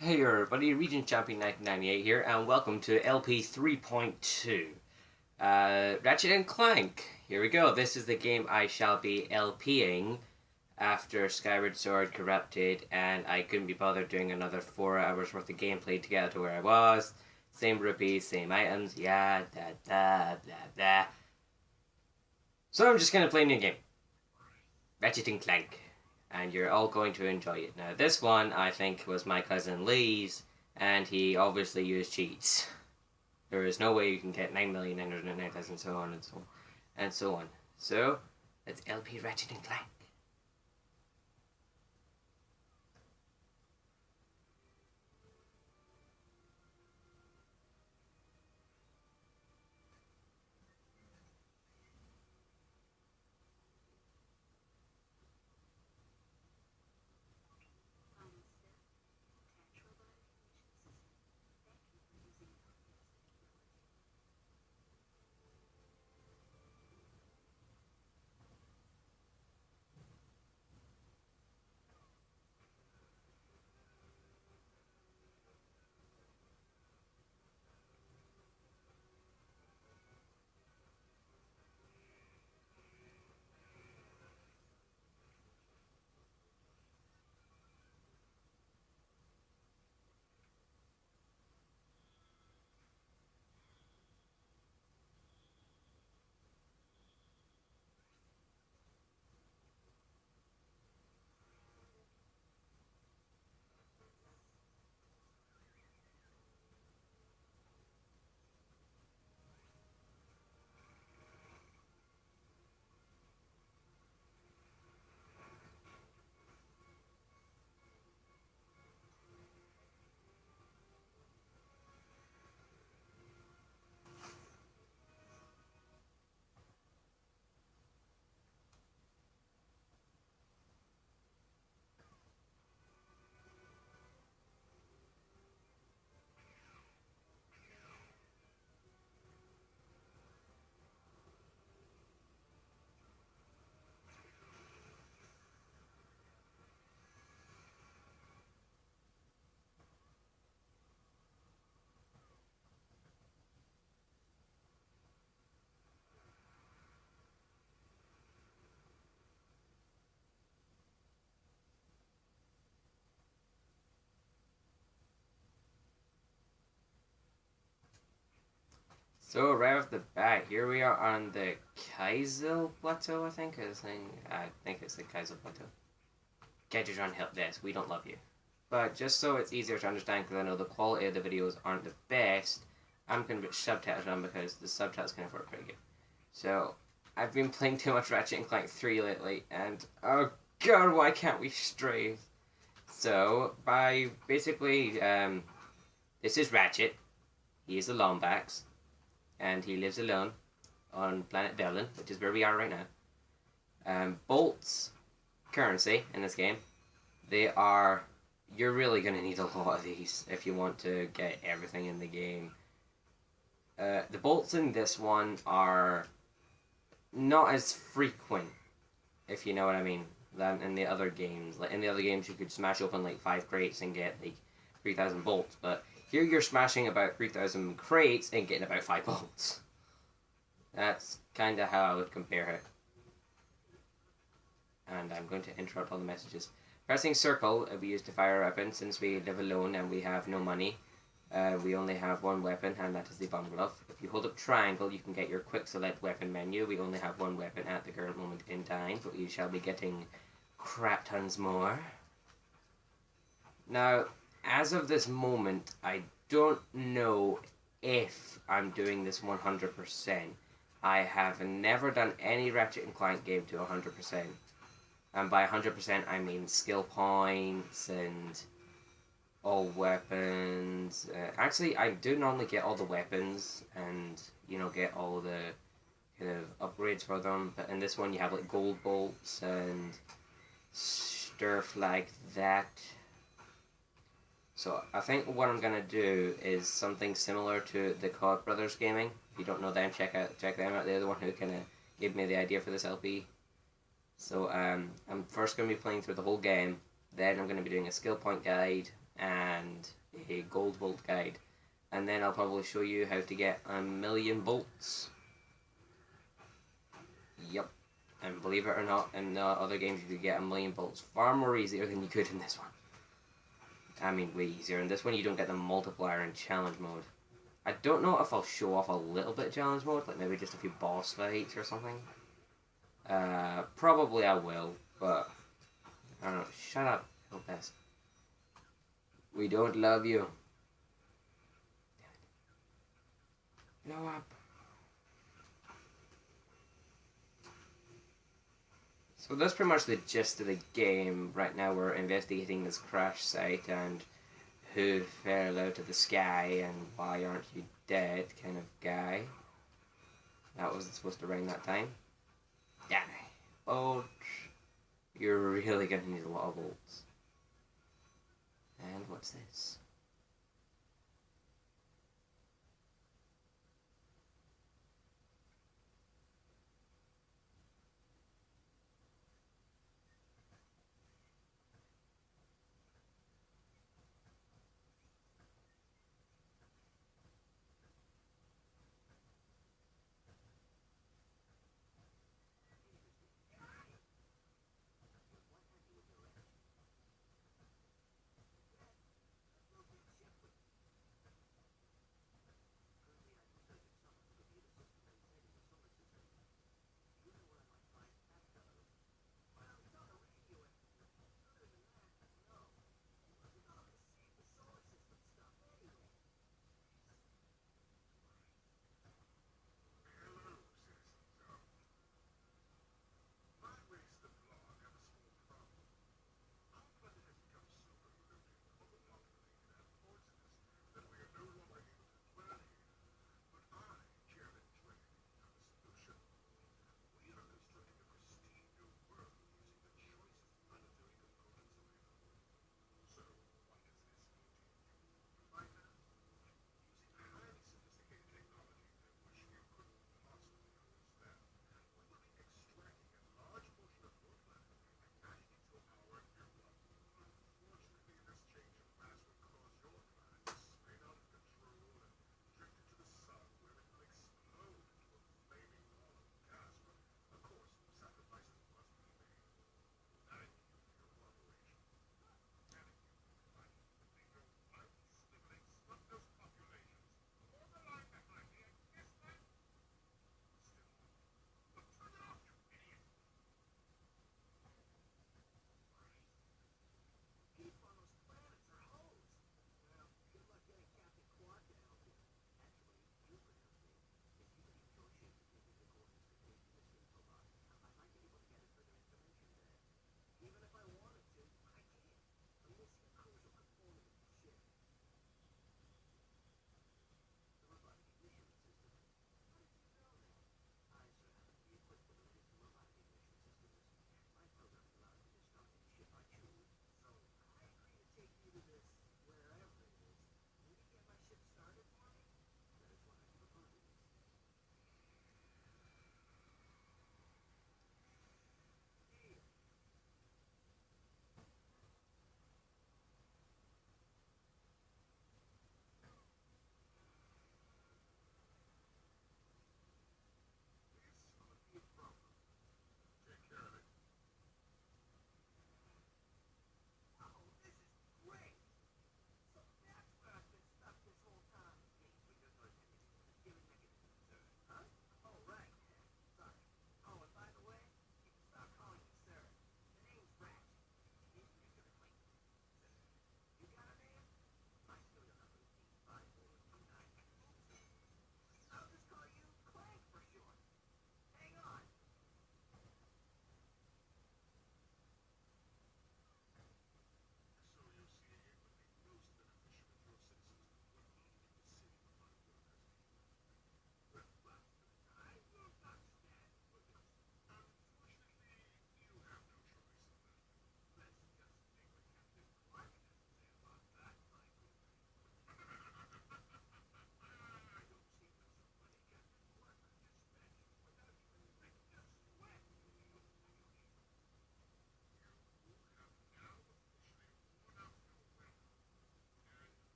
Hey everybody, Region Champion 1998 here, and welcome to LP 3.2. Ratchet and Clank. Here we go. This is the game I shall be LPing after Skyward Sword corrupted, and I couldn't be bothered doing another 4 hours worth of gameplay to get to where I was. Same rupees, same items, yeah, da da blah blah. So I'm just gonna play a new game. Ratchet and Clank. And you're all going to enjoy it. Now, this one, I think, was my cousin Lee's, and he obviously used cheats. There is no way you can get 9,909,000, so on and so on, and so on. So, let's LP Ratchet and Clank. So, right off the bat, here we are on the Kaisel Plateau, I think. I think it's the Kaisel Plateau. Get your own help desk, we don't love you. But just so it's easier to understand, because I know the quality of the videos aren't the best, I'm going to put subtitles on because the subtitles kind of work pretty good. So, I've been playing too much Ratchet and Clank 3 lately, and oh god, why can't we strafe? So, by basically, this is Ratchet. He is the Lombax, and he lives alone on planet Berlin, which is where we are right now. Bolts, currency in this game, they are. You're really going to need a lot of these if you want to get everything in the game. The bolts in this one are not as frequent, if you know what I mean, than in the other games. Like in the other games, you could smash open like 5 crates and get like 3,000 bolts, but here you're smashing about 3,000 crates and getting about 5 bolts. That's kind of how I would compare it. And I'm going to interrupt all the messages. Pressing circle we use to fire a weapon. Since we live alone and we have no money, we only have one weapon, and that is the bomb glove. If you hold up triangle, you can get your quick select weapon menu. We only have one weapon at the current moment in time, but we shall be getting crap tons more. Now, as of this moment, I don't know if I'm doing this 100%. I have never done any Ratchet and Clank game to 100%. And by 100%, I mean skill points and all weapons. Actually, I do normally get all the weapons and, get all the kind of upgrades for them. But in this one, you have like gold bolts and stuff like that. So I think what I'm gonna do is something similar to the Koch Brothers Gaming. If you don't know them, check them out. They're the one who kind of gave me the idea for this LP. So I'm first gonna be playing through the whole game. Then I'm gonna be doing a skill point guide, and a gold bolt guide. And then I'll probably show you how to get 1,000,000 bolts. Yep. And believe it or not, in the other games you could get 1,000,000 bolts far more easier than you could in this one. I mean, way easier. In this one you don't get the multiplier in challenge mode. I don't know if I'll show off a little bit of challenge mode, like maybe just a few boss fights or something. Probably I will, but I don't know. Shut up, Lopez. We don't love you. Blow up. So that's pretty much the gist of the game. Right now we're investigating this crash site and who fell out of the sky and why aren't you dead kind of guy. That wasn't supposed to ring that time. Damn it. Bolt. You're really going to need a lot of bolts. And what's this?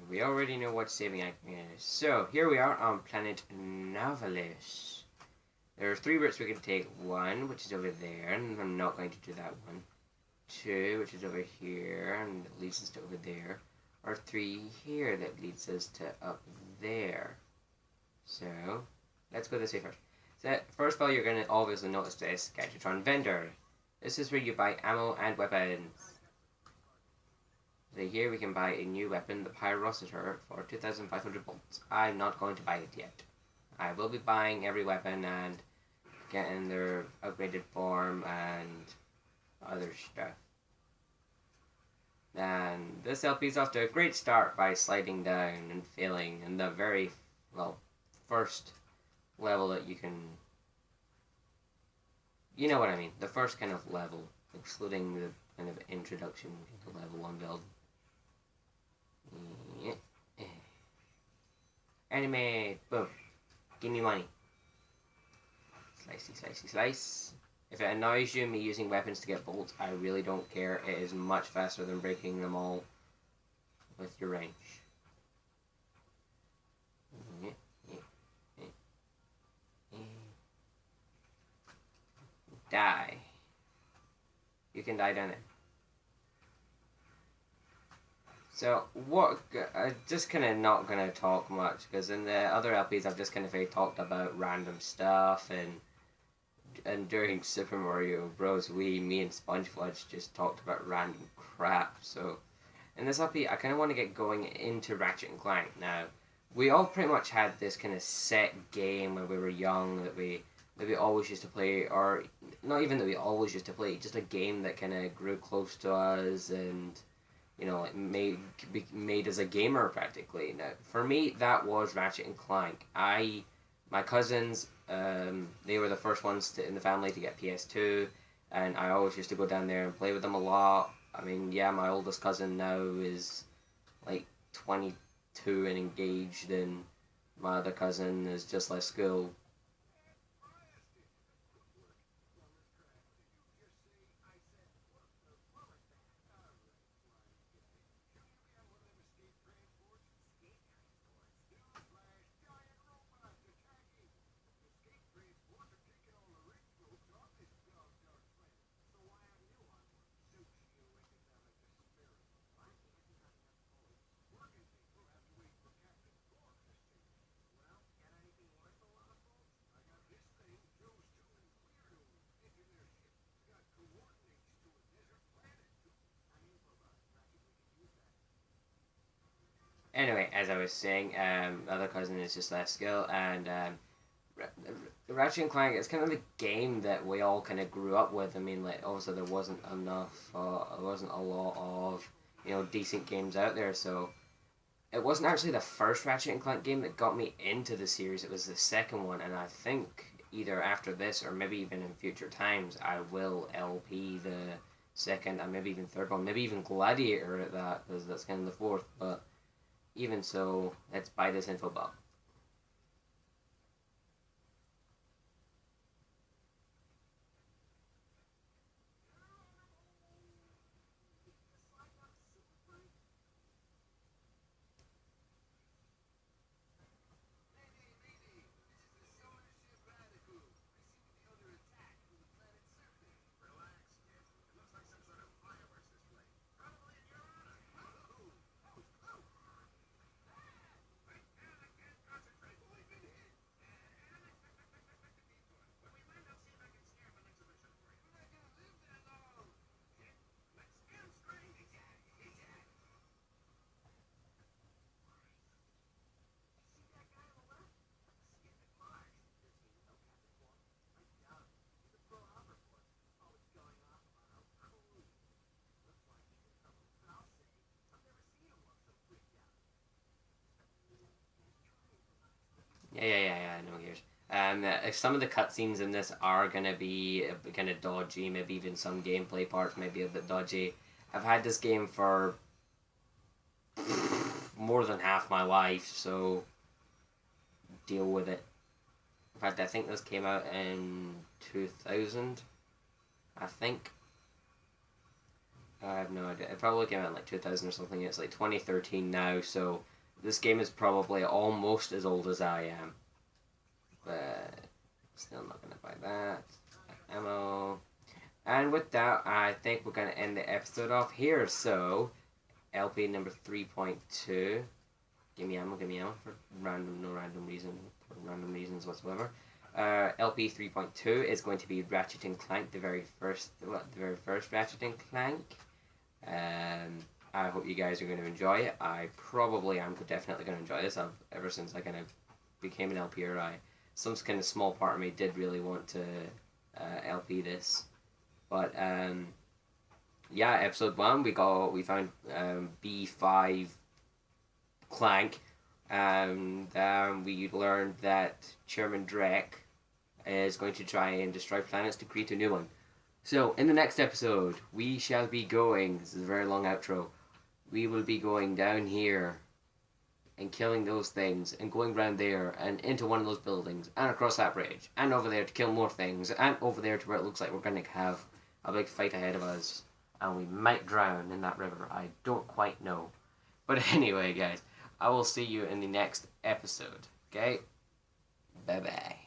We already know what saving icon is. So, here we are on planet Novalis. There are 3 routes we can take. 1, which is over there, and I'm not going to do that one. 2, which is over here, and it leads us to over there. Or 3 here, that leads us to up there. So, let's go this way first. So, first of all, you're going to obviously notice this Gadgetron vendor. This is where you buy ammo and weapons. So here we can buy a new weapon, the Pyrocitor, for 2,500 bolts. I'm not going to buy it yet. I will be buying every weapon and getting their upgraded form and other stuff. And this LP is off to a great start by sliding down and failing in the very, well, first level that you can... You know what I mean. The first kind of level, excluding the kind of introduction to level 1 build. Anime, boom. Give me money. Slicey, slicey, slice. If it annoys you, me using weapons to get bolts, I really don't care. It is much faster than breaking them all with your range. Die. You can die down there. So, what, I'm just kind of not going to talk much, because in the other LPs I've just kind of talked about random stuff, and during Super Mario Bros. Wii, me and SpongeFudge just talked about random crap, so in this LP I kind of want to get going into Ratchet and Clank. Now, we all pretty much had this kind of set game when we were young that we always used to play, or not even that we always used to play, just a game that kind of grew close to us and, you know, like made as a gamer practically. Now, for me, that was Ratchet and Clank. My cousins, they were the first ones in the family to get PS2, and I always used to go down there and play with them a lot. I mean, yeah, my oldest cousin now is like 22 and engaged, and my other cousin is just left school. Anyway, as I was saying, the other cousin is just left school, and Ratchet and Clank is kind of the game that we all kind of grew up with. I mean, like, obviously there wasn't there wasn't a lot of, you know, decent games out there, so it wasn't actually the first Ratchet and Clank game that got me into the series. It was the second one, and I think either after this or maybe even in future times, I will LP the second and maybe even third one, maybe even Gladiator at that, because that's kind of the fourth. But even so, let's buy this info bug. Yeah, no gears. Some of the cutscenes in this are going to be kind of dodgy, maybe even some gameplay parts may be a bit dodgy. I've had this game for more than half my life, so deal with it. In fact, I think this came out in 2000, I think. I have no idea. It probably came out in like 2000 or something. It's like 2013 now, so This game is probably almost as old as I am. But still not going to buy that. Ammo. And with that, I think we're going to end the episode off here. So, LP number 3.2. Give me ammo for no random reasons whatsoever. LP 3.2 is going to be Ratchet and Clank, the very first Ratchet and Clank. I hope you guys are going to enjoy it. I probably am definitely going to enjoy this. Ever since I kind of became an LPer, some kind of small part of me did really want to LP this. But yeah, episode 1 we found B5 Clank, and we learned that Chairman Drek is going to try and destroy planets to create a new one. So, in the next episode, we shall be going, this is a very long outro, we will be going down here and killing those things and going round there and into one of those buildings and across that bridge and over there to kill more things and over there to where it looks like we're going to have a big fight ahead of us and we might drown in that river. I don't quite know. But anyway, guys, I will see you in the next episode. Okay? Bye-bye.